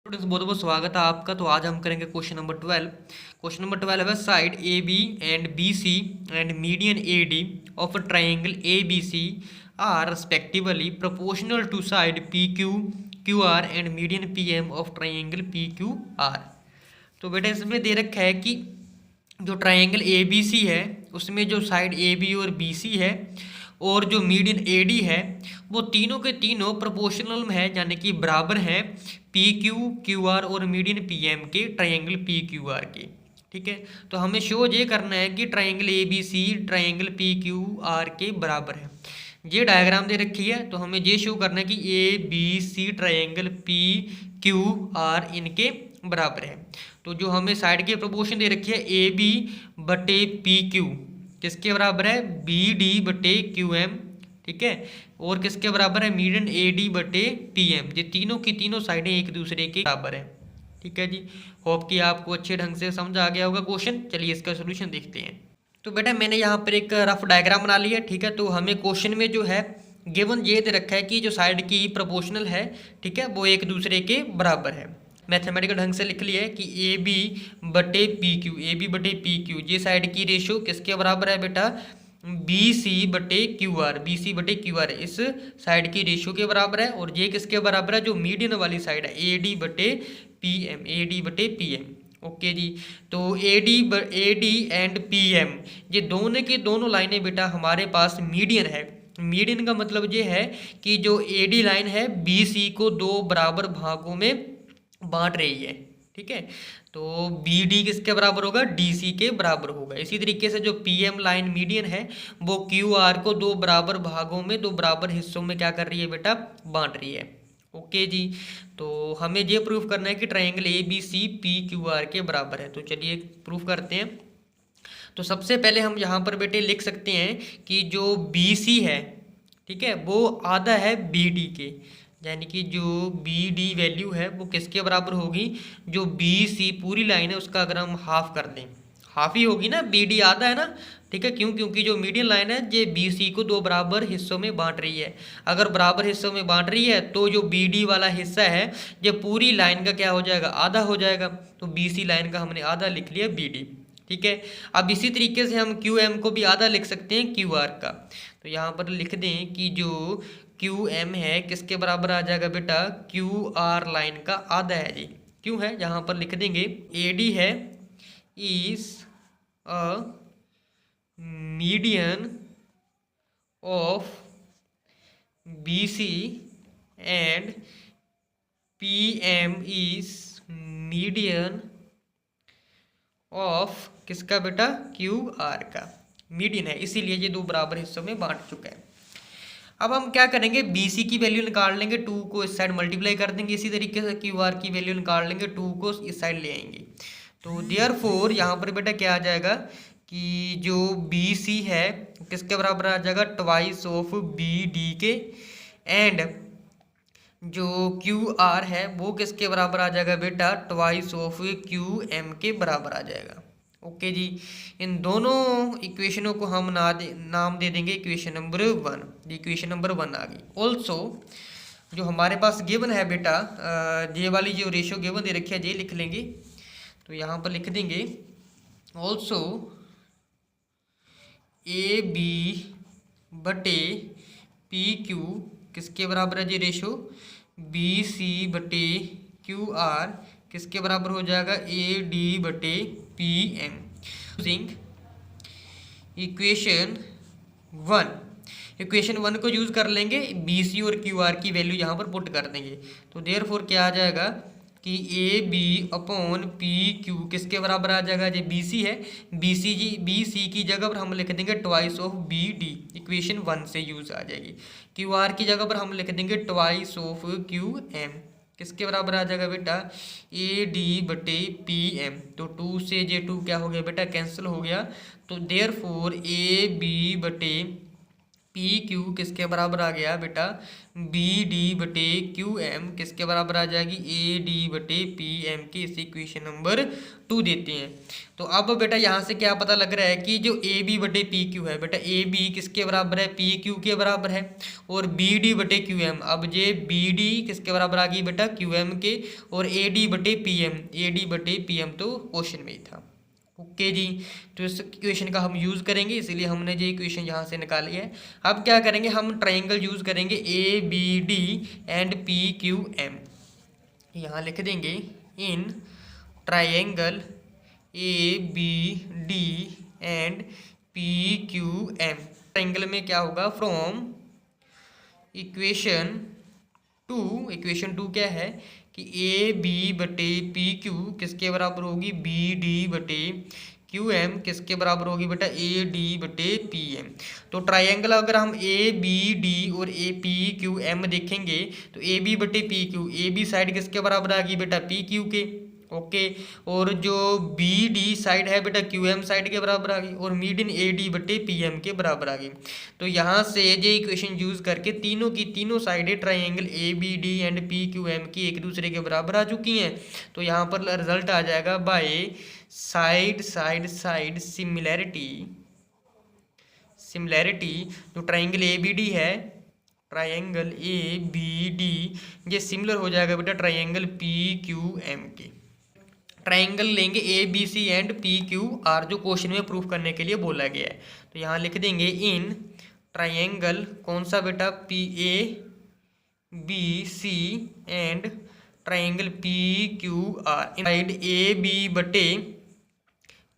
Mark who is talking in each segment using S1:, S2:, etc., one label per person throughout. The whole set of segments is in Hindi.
S1: स्टूडेंट्स बहुत बहुत स्वागत है आपका। तो आज हम करेंगे क्वेश्चन नंबर 12। क्वेश्चन नंबर 12 है side A B and B C and median A D of a triangle A B C are respectively proportional to side P Q Q R and median P M of triangle P Q R. तो बेटा इसमें दे रखा है कि जो ट्राइंगल ए बी सी है उसमें जो साइड ए बी और बी सी है और जो मीडियन ए डी है वो तीनों के तीनों प्रोपोर्शनल में है, यानी कि बराबर हैं पी क्यू क्यू आर और मीडियन पी एम के, ट्राइंगल पी क्यू आर के। ठीक है, तो हमें शो ये करना है कि triangle A B C triangle P Q R के बराबर है। ये डायग्राम दे रखी है तो हमें ये शो करना है कि A B C triangle P Q R इनके बराबर है। तो जो हमें साइड के प्रोपोर्शन दे रखी है ए बी बटे पी क्यू किसके बराबर है, बी डी बटे क्यू एम। ठीक है, और किसके बराबर है, मीडियन ए डी बटे पी एम। ये तीनों की तीनों साइडें एक दूसरे के बराबर है। ठीक है जी, होप कि आपको अच्छे ढंग से समझ आ गया होगा क्वेश्चन। चलिए इसका सोल्यूशन देखते हैं। तो बेटा मैंने यहाँ पर एक रफ डायग्राम बना लिया। ठीक है, तो हमें क्वेश्चन में जो है गिवन ये दे रखा है कि जो साइड की प्रोपोर्शनल है, ठीक है, वो एक दूसरे के बराबर है। मैथमेटिकल ढंग से लिख लिया है कि ए बी बटे पी क्यू, ए बी बटे पी क्यू, ये साइड की रेशियो किसके बराबर है बेटा, बी सी बटे क्यू आर, बी सी बटे क्यू आर इस साइड की रेशियो के बराबर है। और ये किसके बराबर है, जो मीडियन वाली साइड है ए डी बटे पी एम, ए डी बटे पी एम। ओके जी, तो A D and P M ये दोनों के दोनों लाइनें बेटा हमारे पास मीडियन है। मीडियन का मतलब ये है कि जो ए डी लाइन है बी सी को दो बराबर भागों में बांट रही है। ठीक है, तो बी डी किसके बराबर होगा, डी सी के बराबर होगा। इसी तरीके से जो पी एम लाइन मीडियन है वो क्यू आर को दो बराबर भागों में, दो बराबर हिस्सों में क्या कर रही है बेटा, बांट रही है। ओके जी, तो हमें ये प्रूफ करना है कि triangle A B C P Q R के बराबर है। तो चलिए प्रूफ करते हैं। तो सबसे पहले हम यहाँ पर बेटे लिख सकते हैं कि जो बी सी है, ठीक है, वो आधा है बी डी के, यानी कि जो बी डी वैल्यू है वो किसके बराबर होगी, जो बी सी पूरी लाइन है उसका अगर हम हाफ कर दें, हाफ ही होगी ना, बी डी आधा है ना। ठीक है, क्यों, क्योंकि जो मीडियन लाइन है ये बी सी को दो बराबर हिस्सों में बांट रही है। अगर बराबर हिस्सों में बांट रही है तो जो बी डी वाला हिस्सा है ये पूरी लाइन का क्या हो जाएगा, आधा हो जाएगा। तो बी सी लाइन का हमने आधा लिख लिया बी डी। ठीक है, अब इसी तरीके से हम क्यू एम को भी आधा लिख सकते हैं क्यू आर का। तो यहाँ पर लिख दें कि जो क्यू एम है किसके बराबर आ जाएगा बेटा, क्यू आर लाइन का आधा है जी। क्यों है, यहाँ पर लिख देंगे ए डी है is a median of B C and P M is median of किसका बेटा, क्यू आर का। मीडियन है इसीलिए ये दो बराबर हिस्सों में बांट चुका है। अब हम क्या करेंगे, बी सी की वैल्यू निकाल लेंगे, 2 को इस साइड मल्टीप्लाई कर देंगे। इसी तरीके से क्यू आर की वैल्यू निकाल लेंगे, 2 को इस साइड ले आएंगे। तो देयरफॉर यहाँ पर बेटा क्या आ जाएगा कि जो बी सी है किसके बराबर आ जाएगा, ट्वाइस ऑफ बी डी के, एंड जो क्यू आर है वो किसके बराबर आ जाएगा बेटा, ट्वाइस ऑफ क्यू एम के बराबर आ जाएगा। ओके जी, इन दोनों इक्वेशनों को हम नाम दे देंगे इक्वेशन नंबर 1। इक्वेशन नंबर 1 आ गई। ऑल्सो जो हमारे पास गिवन है बेटा, ये वाली जो रेशियो गिवन दे रखी है ये लिख लेंगे। तो यहाँ पर लिख देंगे ऑल्सो ए बी बटे पी क्यू किसके बराबर है जी रेशियो, बी सी बटे क्यू आर किसके बराबर हो जाएगा, ए डी बटे पी एम। यूजिंग इक्वेशन 1 को यूज़ कर लेंगे, बी सी और क्यू आर की वैल्यू यहाँ पर पुट कर देंगे। तो देयरफॉर क्या आ जाएगा कि A B upon P Q किसके बराबर आ जाएगा, जो बी सी है, बी सी की जगह पर हम लिख देंगे twice of B D, equation 1 से यूज़ आ जाएगी। क्यू आर की जगह पर हम लिख देंगे ट्वाइस ऑफ क्यू एम, किसके बराबर आ जाएगा बेटा, ए डी बटे पी एम। तो 2 से जे 2 क्या हो गया बेटा, कैंसिल हो गया। तो देयरफॉर ए बी बटे पी क्यू किसके बराबर आ गया बेटा, बी डी बटे क्यू एम किसके बराबर आ जाएगी, ए डी बटे पी एम की। इस इक्वेशन नंबर 2 देते हैं। तो अब बेटा यहाँ से क्या पता लग रहा है कि जो ए बी बटे पी क्यू है बेटा, ए बी किसके बराबर है, पी क्यू के बराबर है, और बी डी बटे क्यू एम, अब ये बी डी किसके बराबर आ गई बेटा, क्यू एम के, और ए डी बटे पी एम, ए डी बटे पी एम तो क्वेश्चन में ही था। ओके जी, तो इस इक्वेशन का हम यूज़ करेंगे, इसीलिए हमने ये इक्वेशन यहाँ से निकाली है। अब क्या करेंगे, हम ट्राइंगल यूज़ करेंगे A B D and P Q M. यहाँ लिख देंगे in triangle A B D and P Q M. Triangle में क्या होगा, फ्रॉम इक्वेशन टू क्या है कि ए बी बटे पी क्यू किसके बराबर होगी, बी डी बटे क्यू एम किसके बराबर होगी बेटा, ए डी बटे पी एम। तो ट्राइंगल अगर हम ए बी डी और ए पी क्यू एम देखेंगे तो ए बी बटे P Q, A B side किसके बराबर आ गई बेटा, पी क्यू के। ओके, और जो बी डी साइड है बेटा क्यू एम साइड के बराबर आ गई, और मीडियन ए डी बटे पी एम के बराबर आ गई। तो यहाँ से ये इक्वेशन यूज करके तीनों की तीनों साइडें triangle A B D and P Q M की एक दूसरे के बराबर आ चुकी हैं। तो यहाँ पर रिजल्ट आ जाएगा by side side side similarity. जो ट्राइंगल ए बी डी है, ट्राइंगल ए बी डी, ये सिमिलर हो जाएगा बेटा ट्राइंगल पी क्यू एम के। ट्राइंगल लेंगे A B C and P Q R, जो क्वेश्चन में प्रूफ करने के लिए बोला गया है। तो यहाँ लिख देंगे इन ट्राइंगल कौन सा बेटा, P A B C and triangle P Q R, side A B बटे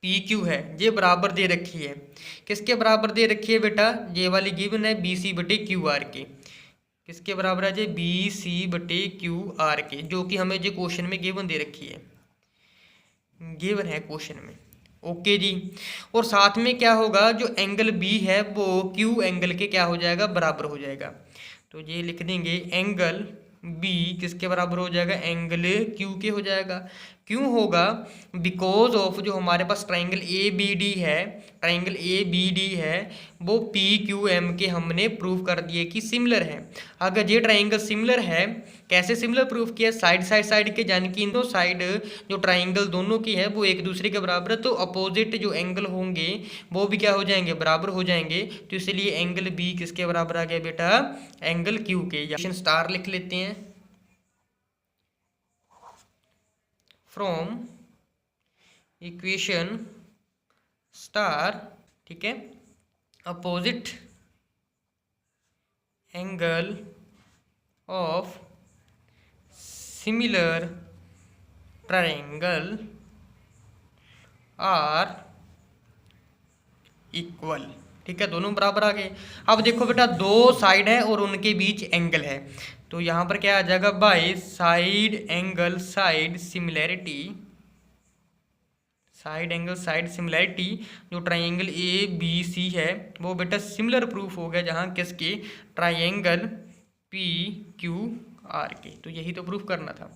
S1: पी क्यू है, ये बराबर दे रखी है। किसके बराबर दे रखी है बेटा, ये वाली गिवन है बी सी बटे क्यू आर के। किसके बराबर है, ये बी सी बटे क्यू आर के, जो कि हमें जो क्वेश्चन में गिवन दे रखी है, गिवन है क्वेश्चन में। ओके जी, और साथ में क्या होगा, जो एंगल बी है वो क्यू एंगल के क्या हो जाएगा, बराबर हो जाएगा। तो ये लिख देंगे एंगल बी किसके बराबर हो जाएगा, एंगल क्यू के हो जाएगा। क्यों होगा, बिकॉज ऑफ जो हमारे पास ट्राइंगल ए बी डी है, ट्राइंगल ए बी डी है, वो पी क्यू एम के हमने प्रूव कर दिए कि सिमिलर है। अगर ये ट्राइंगल सिमिलर है, कैसे सिमिलर प्रूफ किया, साइड साइड साइड के, यानी कि इन दो साइड जो ट्राइंगल दोनों की है वो एक दूसरे के बराबर है, तो अपोजिट जो एंगल होंगे वो भी क्या हो जाएंगे, बराबर हो जाएंगे। तो इसलिए एंगल बी किसके बराबर आ गया बेटा, एंगल क्यू के। या स्टार लिख लेते हैं, फ्रॉम इक्वेशन स्टार, ठीक है, opposite angle of similar triangle are equal. ठीक है, दोनों बराबर आ गए। अब देखो बेटा, दो साइड है और उनके बीच एंगल है, तो यहाँ पर क्या आ जाएगा, by side angle side similarity, side angle side similarity. जो ट्राइंगल ए बी सी है वो बेटा सिमिलर प्रूफ हो गया, जहाँ किसके, ट्राइंगल पी क्यू आर के। तो यही तो प्रूफ करना था।